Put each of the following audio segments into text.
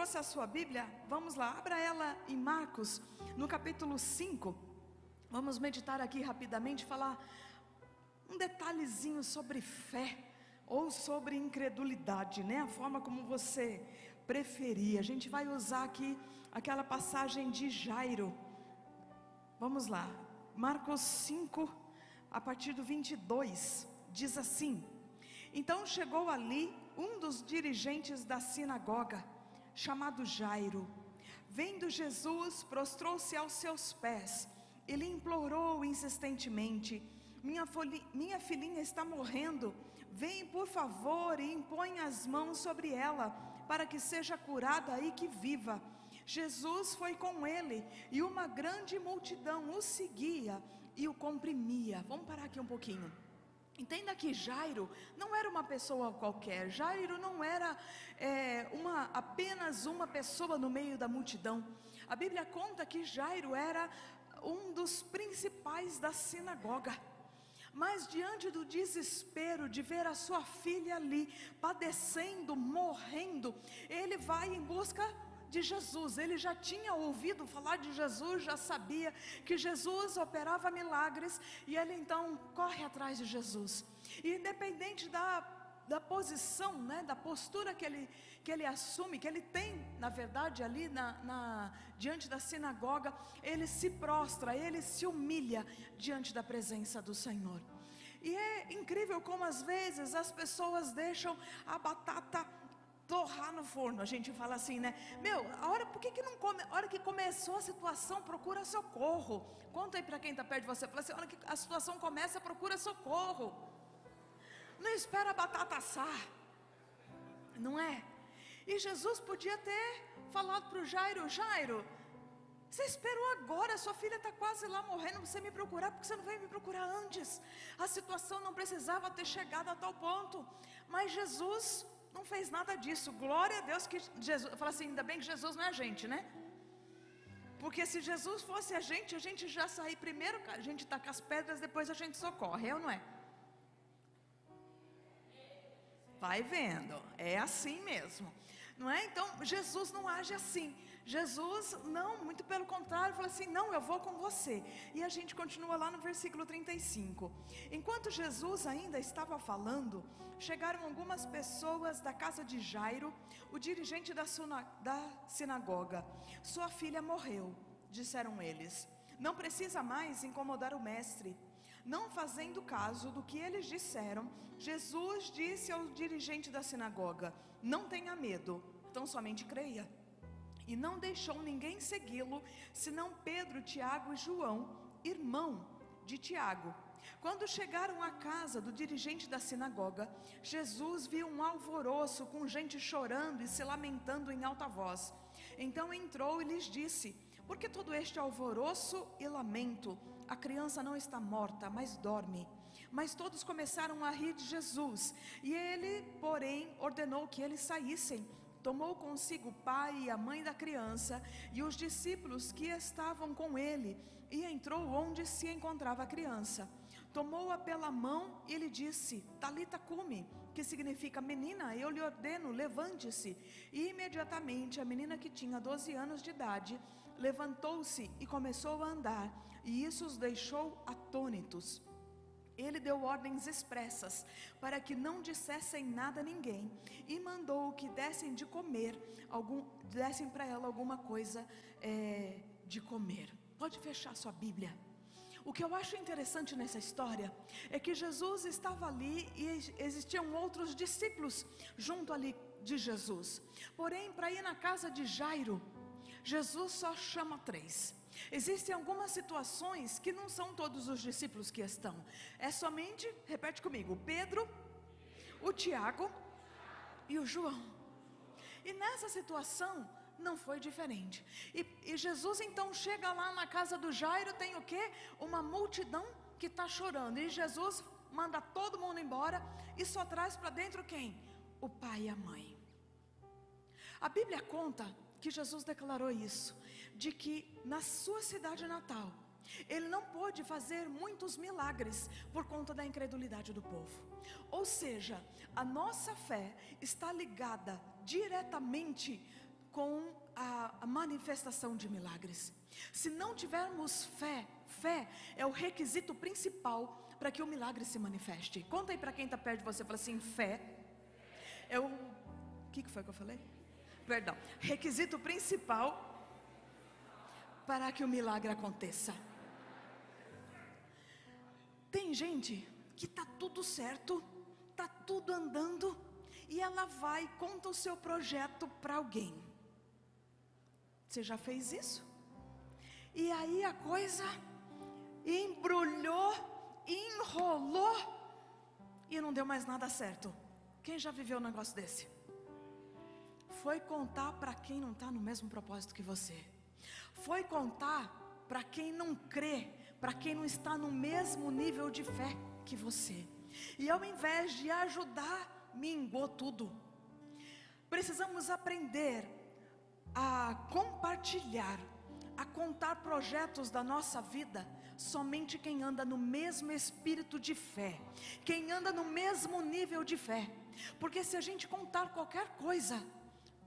trouxe a sua Bíblia, vamos lá, abra ela em Marcos, no capítulo 5. Vamos meditar aqui rapidamente, falar um detalhezinho sobre fé, ou sobre incredulidade, né? A forma como você preferir. A gente vai usar aqui aquela passagem de Jairo. Vamos lá, Marcos 5, a partir do 22, diz assim: então chegou ali um dos dirigentes da sinagoga, chamado Jairo. Vendo Jesus, prostrou-se aos seus pés e lhe implorou insistentemente: minha filhinha está morrendo, vem por favor e impõe as mãos sobre ela, para que seja curada e que viva. Jesus foi com ele, e uma grande multidão o seguia e o comprimia. Vamos parar aqui um pouquinho. Entenda que Jairo não era uma pessoa qualquer. Jairo não era apenas uma pessoa no meio da multidão. A Bíblia conta que Jairo era um dos principais da sinagoga. Mas diante do desespero de ver a sua filha ali padecendo, morrendo, ele vai em busca de Jesus. Ele já tinha ouvido falar de Jesus, já sabia que Jesus operava milagres, e ele então corre atrás de Jesus. E independente da posição, né, da postura que ele assume, que ele tem, na verdade, ali diante da sinagoga, ele se prostra, ele se humilha diante da presença do Senhor. E é incrível como às vezes as pessoas deixam a batata torrar no forno. A gente fala assim, né? Por que não come? A hora que começou a situação, procura socorro. Conta aí para quem está perto de você. Fala assim: a hora que a situação começa, procura socorro. Não espera a batata assar, não é? E Jesus podia ter falado para o Jairo: Jairo, você esperou agora, sua filha está quase lá morrendo, você me procurar, porque você não veio me procurar antes? A situação não precisava ter chegado a tal ponto. Mas Jesus não fez nada disso. Glória a Deus que Jesus, fala assim, ainda bem que Jesus não é a gente, né? Porque se Jesus fosse a gente já sair primeiro, a gente taca as pedras, depois a gente socorre, é ou não é? Vai vendo, é assim mesmo, não é? Então Jesus não age assim. Jesus não, muito pelo contrário, fala assim: não, eu vou com você. E a gente continua lá no versículo 35. Enquanto Jesus ainda estava falando, chegaram algumas pessoas da casa de Jairo, o dirigente da sinagoga. Sua filha morreu, disseram eles. Não precisa mais incomodar o mestre. Não fazendo caso do que eles disseram, Jesus disse ao dirigente da sinagoga: não tenha medo, tão somente creia. E não deixou ninguém segui-lo, senão Pedro, Tiago e João, irmão de Tiago. Quando chegaram à casa do dirigente da sinagoga, Jesus viu um alvoroço com gente chorando e se lamentando em alta voz. Então entrou e lhes disse: por que todo este alvoroço e lamento? A criança não está morta, mas dorme. Mas todos começaram a rir de Jesus. E ele, porém, ordenou que eles saíssem. Tomou consigo o pai e a mãe da criança e os discípulos que estavam com ele, e entrou onde se encontrava a criança. Tomou-a pela mão e lhe disse: Talita cumi, que significa: menina, eu lhe ordeno, levante-se. E imediatamente a menina, que tinha 12 anos de idade, levantou-se e começou a andar, e isso os deixou atônitos. Ele deu ordens expressas para que não dissessem nada a ninguém, e mandou que dessem de comer, dessem para ela alguma coisa de comer. Pode fechar sua Bíblia. O que eu acho interessante nessa história é que Jesus estava ali e existiam outros discípulos junto ali de Jesus. Porém, para ir na casa de Jairo, Jesus só chama 3. Existem algumas situações que não são todos os discípulos que estão. É somente, repete comigo, Pedro, o Tiago e o João. E nessa situação não foi diferente. E Jesus então chega lá na casa do Jairo, tem o quê? Uma multidão que está chorando. E Jesus manda todo mundo embora e só traz para dentro quem? O pai e a mãe. A Bíblia conta que Jesus declarou isso, de que na sua cidade natal, ele não pôde fazer muitos milagres por conta da incredulidade do povo. Ou seja, a nossa fé está ligada diretamente com a manifestação de milagres. Se não tivermos fé, fé é o requisito principal para que o milagre se manifeste. Conta aí para quem está perto de você, fala assim: fé é o que foi que eu falei? Perdão. Requisito principal para que o milagre aconteça. Tem gente que está tudo certo, está tudo andando, e ela vai e conta o seu projeto para alguém. Você já fez isso? E aí a coisa embrulhou, enrolou e não deu mais nada certo. Quem já viveu um negócio desse? Foi contar para quem não está no mesmo propósito que você. Foi contar para quem não crê, para quem não está no mesmo nível de fé que você. E ao invés de ajudar, mingou tudo. Precisamos aprender a compartilhar, a contar projetos da nossa vida, somente quem anda no mesmo espírito de fé, quem anda no mesmo nível de fé. Porque se a gente contar qualquer coisa,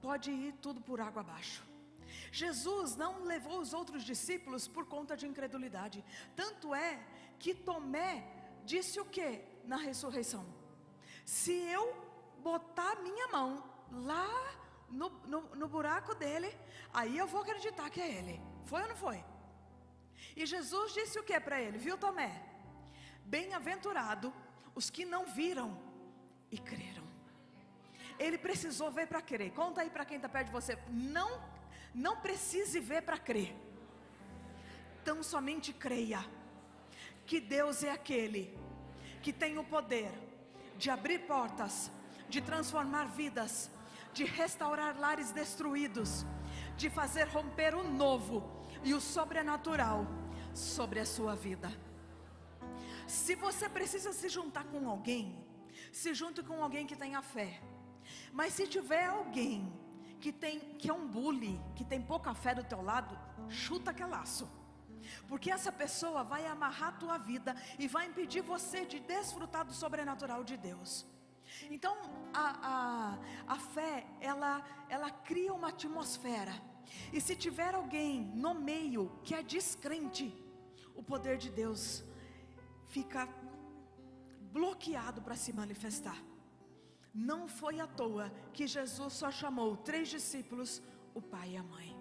pode ir tudo por água abaixo. Jesus não levou os outros discípulos por conta de incredulidade. Tanto é que Tomé disse o que na ressurreição? Se eu botar minha mão lá no buraco dele, aí eu vou acreditar que é ele. Foi ou não foi? E Jesus disse o que para ele? Viu, Tomé? Bem-aventurado os que não viram e creram. Ele precisou ver para crer. Conta aí para quem está perto de você. Não precise ver para crer. Então somente creia que Deus é aquele que tem o poder de abrir portas, de transformar vidas, de restaurar lares destruídos, de fazer romper o novo e o sobrenatural sobre a sua vida. Se você precisa se juntar com alguém, se junte com alguém que tenha fé. Mas se tiver alguém que é um bully, que tem pouca fé do teu lado, chuta aquele laço. Porque essa pessoa vai amarrar a tua vida e vai impedir você de desfrutar do sobrenatural de Deus. Então a fé, ela cria uma atmosfera. E se tiver alguém no meio que é descrente, o poder de Deus fica bloqueado para se manifestar. Não foi à toa que Jesus só chamou 3 discípulos, o pai e a mãe.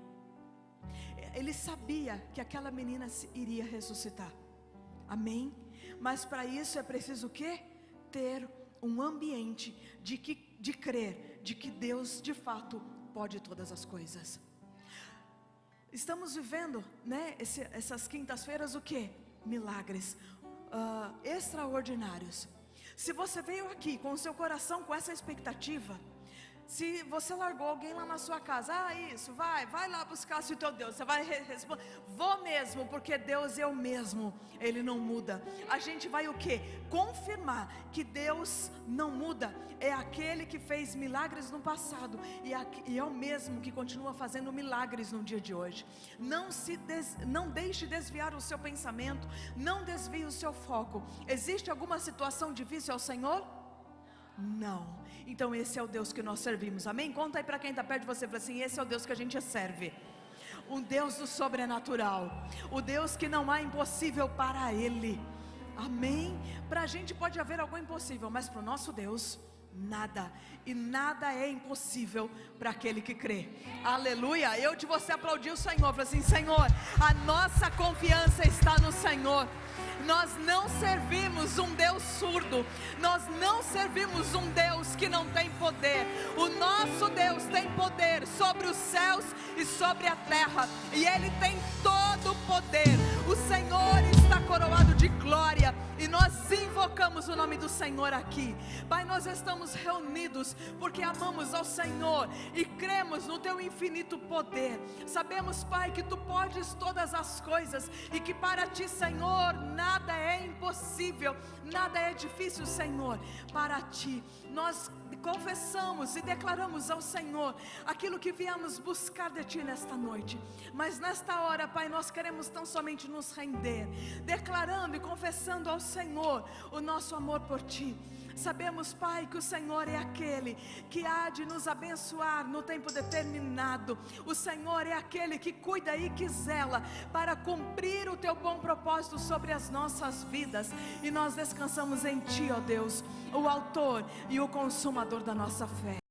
Ele sabia que aquela menina iria ressuscitar. Amém? Mas para isso é preciso o quê? Ter um ambiente de crer, de que Deus de fato pode todas as coisas. Estamos vivendo, né, essas quintas-feiras o quê? Milagres extraordinários. Se você veio aqui com o seu coração com essa expectativa, se você largou alguém lá na sua casa, isso, vai lá buscar se o teu Deus, você vai responder, vou mesmo, porque Deus é o mesmo, Ele não muda. A gente vai o quê? Confirmar que Deus não muda, é aquele que fez milagres no passado, e é o mesmo que continua fazendo milagres no dia de hoje. Não deixe desviar o seu pensamento, não desvie o seu foco. Existe alguma situação difícil ao Senhor? Não. Então esse é o Deus que nós servimos, amém? Conta aí para quem está perto de você, fala assim: esse é o Deus que a gente serve, um Deus do sobrenatural, o Deus que não há impossível para Ele, amém? Para a gente pode haver algo impossível, mas para o nosso Deus, nada, e nada é impossível para aquele que crê, aleluia. Eu de você aplaudir o Senhor, fala assim: Senhor, a nossa confiança está no Senhor. Nós não servimos um Deus surdo, nós não servimos um Deus que não tem poder. O nosso Deus tem poder sobre os céus e sobre a terra, e Ele tem todo o poder. O Senhor está coroado de glória, e nós invocamos o nome do Senhor aqui. Pai, nós estamos reunidos porque amamos ao Senhor e cremos no Teu infinito poder. Sabemos, Pai, que Tu podes todas as coisas, e que para Ti, Senhor, nada é impossível, nada é difícil, Senhor, para Ti. Nós confessamos e declaramos ao Senhor aquilo que viemos buscar de Ti nesta noite. Mas nesta hora, Pai, nós queremos tão somente nos render. declarando e confessando ao Senhor o nosso amor por Ti. Sabemos, Pai, que o Senhor é aquele que há de nos abençoar no tempo determinado. O Senhor é aquele que cuida e que zela para cumprir o Teu bom propósito sobre as nossas vidas. E nós descansamos em Ti, ó Deus, o autor e o consumador da nossa fé.